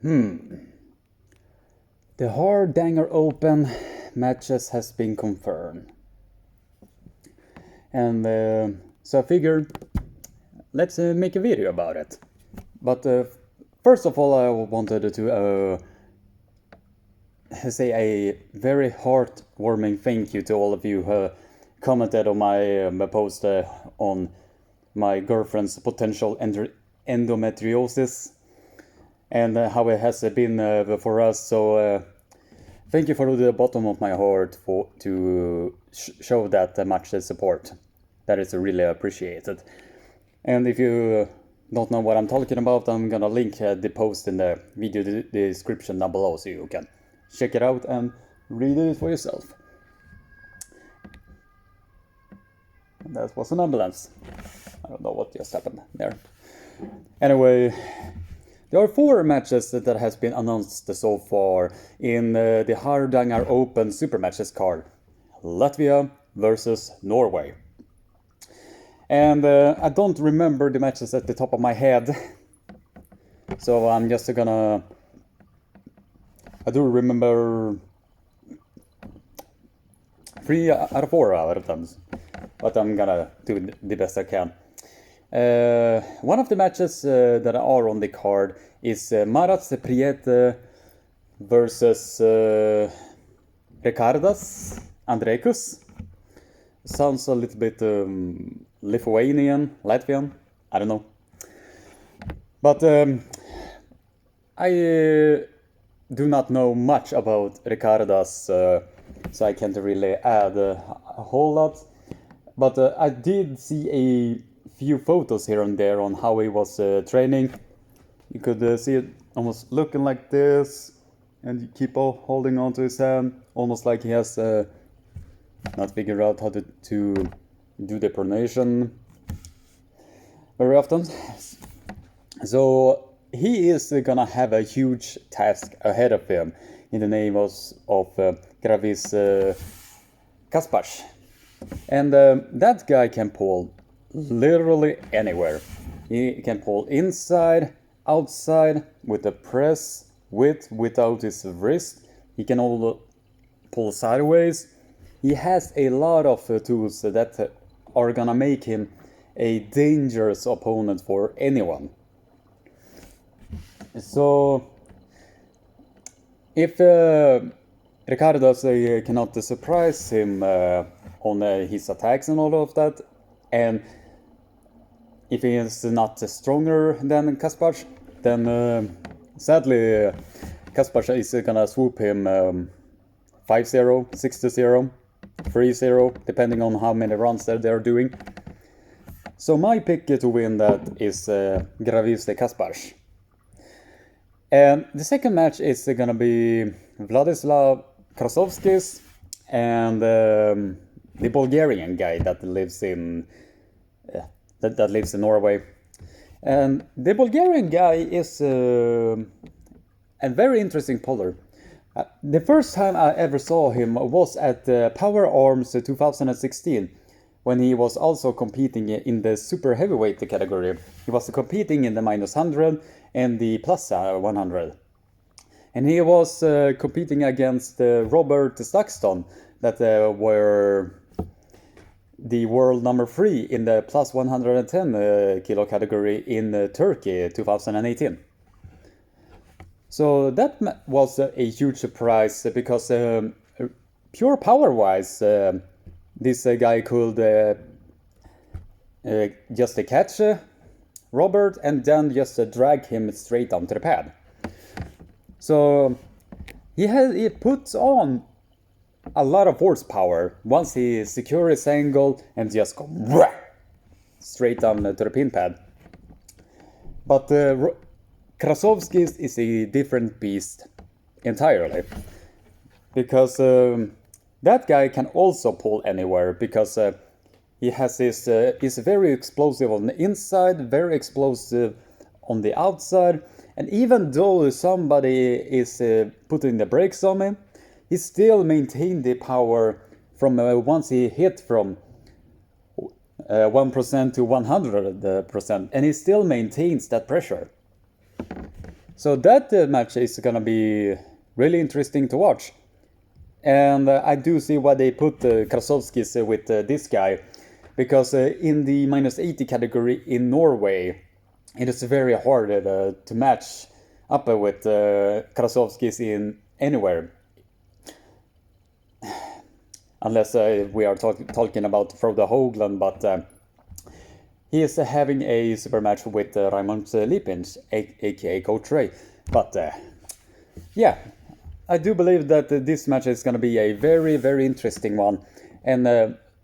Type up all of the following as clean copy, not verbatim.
The Hardanger Open matches has been confirmed. And so I figured, let's make a video about it. But first of all, I wanted to say a very heartwarming thank you to all of you who commented on my post on my girlfriend's potential endometriosis and how it has been for us. So thank you from the bottom of my heart to show that much support. That is really appreciated. And if you don't know what I'm talking about, I'm gonna link the post in the video description down below so you can check it out and read it for yourself. And that was an ambulance. I don't know what just happened there. Anyway, there are 4 matches that has been announced so far in the Hardanger Open Super Matches card. Latvia versus Norway. And I don't remember the matches at the top of my head. So I'm just gonna... I do remember 3 out of 4 out of them. But I'm gonna do the best I can. One of the matches that are on the card is Marats Priede versus Ričardas, Andrėkus. Sounds a little bit Lithuanian, Latvian, I don't know. But I do not know much about Ričardas, so I can't really add a whole lot. But I did see a few photos here and there on how he was training. You could see it almost looking like this, and you keep holding on to his hand, almost like he has not figured out how to do the pronation very often. So he is gonna have a huge task ahead of him in the name of Gravis Kaspars. And that guy can pull literally anywhere. He can pull inside, outside, with a press, without his wrist. He can also pull sideways. He has a lot of tools that are gonna make him a dangerous opponent for anyone. So if Ričardas cannot surprise him on his attacks and all of that, and if he is not stronger than Kaspars, then sadly Kaspars is gonna swoop him 5-0, 6-0, 3-0, depending on how many runs that they're doing. So my pick to win that is Gravis Kaspars. And the second match is gonna be Vladislavs Krasovskis and the Bulgarian guy that lives in that lives in Norway. And the Bulgarian guy is a very interesting puller. The first time I ever saw him was at Power Arms 2016, when he was also competing in the super heavyweight category. He was competing in the -100 and the +100. And he was competing against Robert Stakston, that were the world number 3 in the +110 kilo category in Turkey 2018. So that was a huge surprise because pure power-wise, this guy could just catch Robert and then just drag him straight onto the pad. So he puts on a lot of horsepower once he secures his angle and just go straight down to the pin pad. But Krasovskis is a different beast entirely, because that guy can also pull anywhere, because he has his is very explosive on the inside, very explosive on the outside, and even though somebody is putting the brakes on him, he still maintains the power from once he hit from 1% to 100%, and he still maintains that pressure. So that match is gonna be really interesting to watch. And I do see why they put Krasovskis with this guy, because in the -80 category in Norway, it is very hard to match up with Krasovskis in anywhere. Unless we are talking about Frode Haugland, but he is having a super match with Raimonds Liepiņš, aka Coach Ray. But yeah, I do believe that this match is going to be a very, very interesting one. And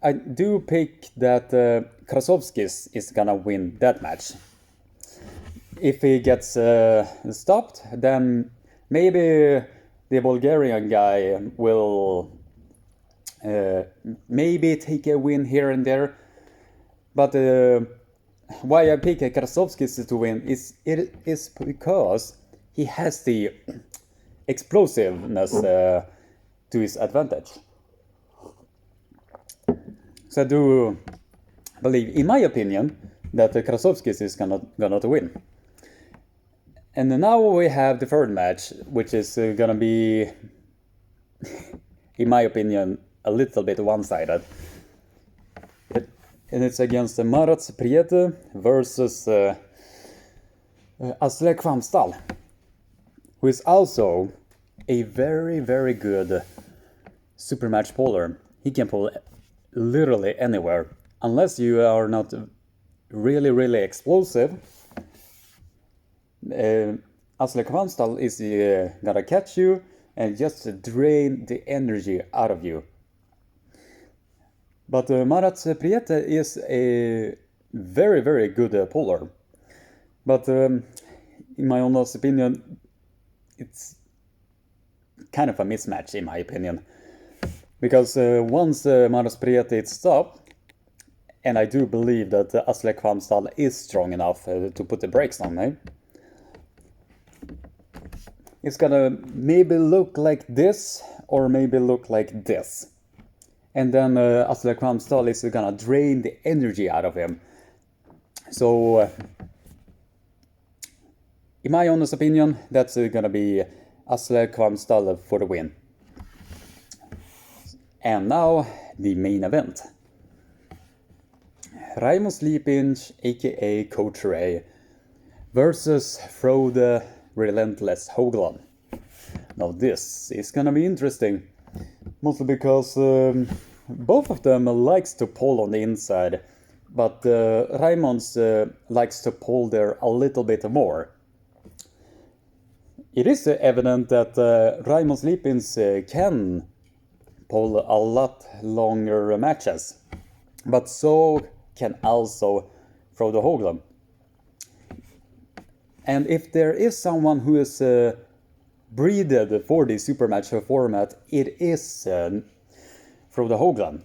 I do pick that Krasovskis is going to win that match. If he gets stopped, then maybe the Bulgarian guy will maybe take a win here and there. But why I pick Krasovskis to win is because he has the explosiveness to his advantage. So I do believe, in my opinion, that Krasovskis is gonna to win. And now we have the third match, which is gonna be, in my opinion, a little bit one-sided. And it's against Marats Priede versus Asle Kvamsdal, who is also a very, very good super match puller. He can pull literally anywhere, unless you are not really, really explosive. Asle Kvamsdal is gonna catch you and just drain the energy out of you. But Marats Priede is a very, very good puller. But in my honest opinion, it's kind of a mismatch, in my opinion. Because once Marats Priede is stopped, and I do believe that Asle Kvamsdal is strong enough to put the brakes on him, it's gonna maybe look like this, or maybe look like this. And then Asle Kvamsdal is gonna drain the energy out of him. So, in my honest opinion, that's gonna be Asle Kvamsdal for the win. And now, the main event. Raimonds Liepiņš, aka Coach Ray, versus Frode Relentless Haugland. Now this is gonna be interesting. Mostly because both of them likes to pull on the inside, but Raimonds likes to pull there a little bit more. It is evident that Raimonds Liepiņš can pull a lot longer matches, but so can also Frode Haugland. And if there is someone who is breeded for the super match format, it is Frode Haugland.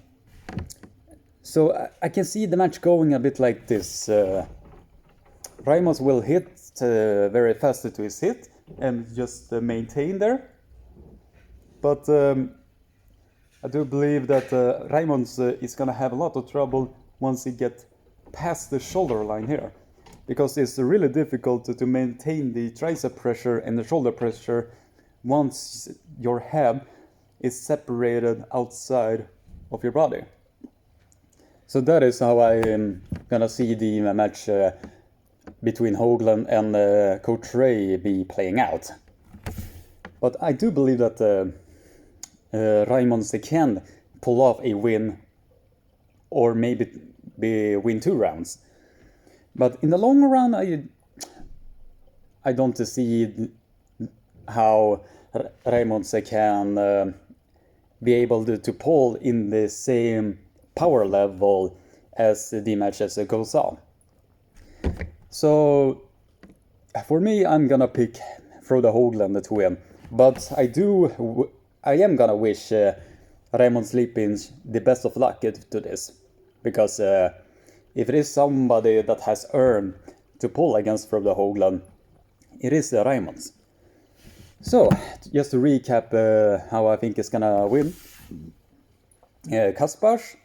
So I can see the match going a bit like this. Raimonds will hit very fast to his hit and just maintain there. But I do believe that Raimonds is gonna have a lot of trouble once he gets past the shoulder line here. Because it's really difficult to maintain the tricep pressure and the shoulder pressure once your head is separated outside of your body. So that is how I am gonna see the match between Haugland and Coach Ray be playing out. But I do believe that Raimonds can pull off a win, or maybe win 2 rounds. But in the long run, I don't see how Raimonds can be able to pull in the same power level as the matches goes on. So for me, I'm gonna pick Frode Haugland to win. But I am gonna wish Raimonds Liepiņš the best of luck to this, because if it is somebody that has earned to pull against Frode Haugland, it is Raimonds. So, just to recap how I think is gonna win. Kaspars,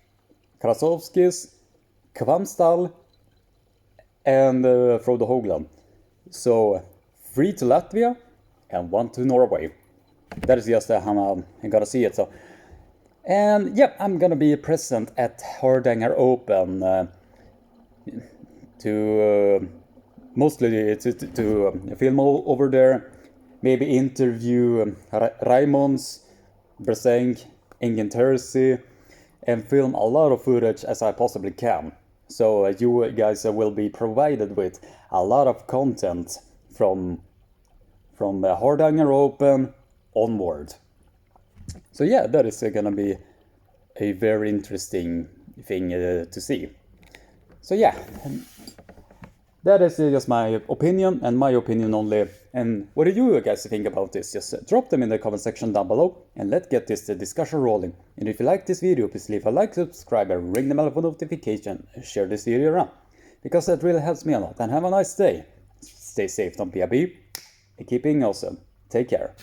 Krasovskis, Kvamsdal, and Frode Haugland. So, 3 to Latvia and 1 to Norway. That is just how I'm gonna see it. So, and yeah, I'm gonna be present at Hardanger Open to mostly to film over there, maybe interview Raimonds, Brezeng, Ingen Terzi, and film a lot of footage as I possibly can. So you guys will be provided with a lot of content from the Hardanger Open onward. So yeah, that is gonna be a very interesting thing to see. So yeah, that is just my opinion, and my opinion only. And what do you guys think about this? Just drop them in the comment section down below, and let's get this discussion rolling. And if you like this video, please leave a like, subscribe, and ring the bell for notification, and share this video around, because that really helps me a lot. And have a nice day. Stay safe, don't be a bee, and keep being awesome. Take care.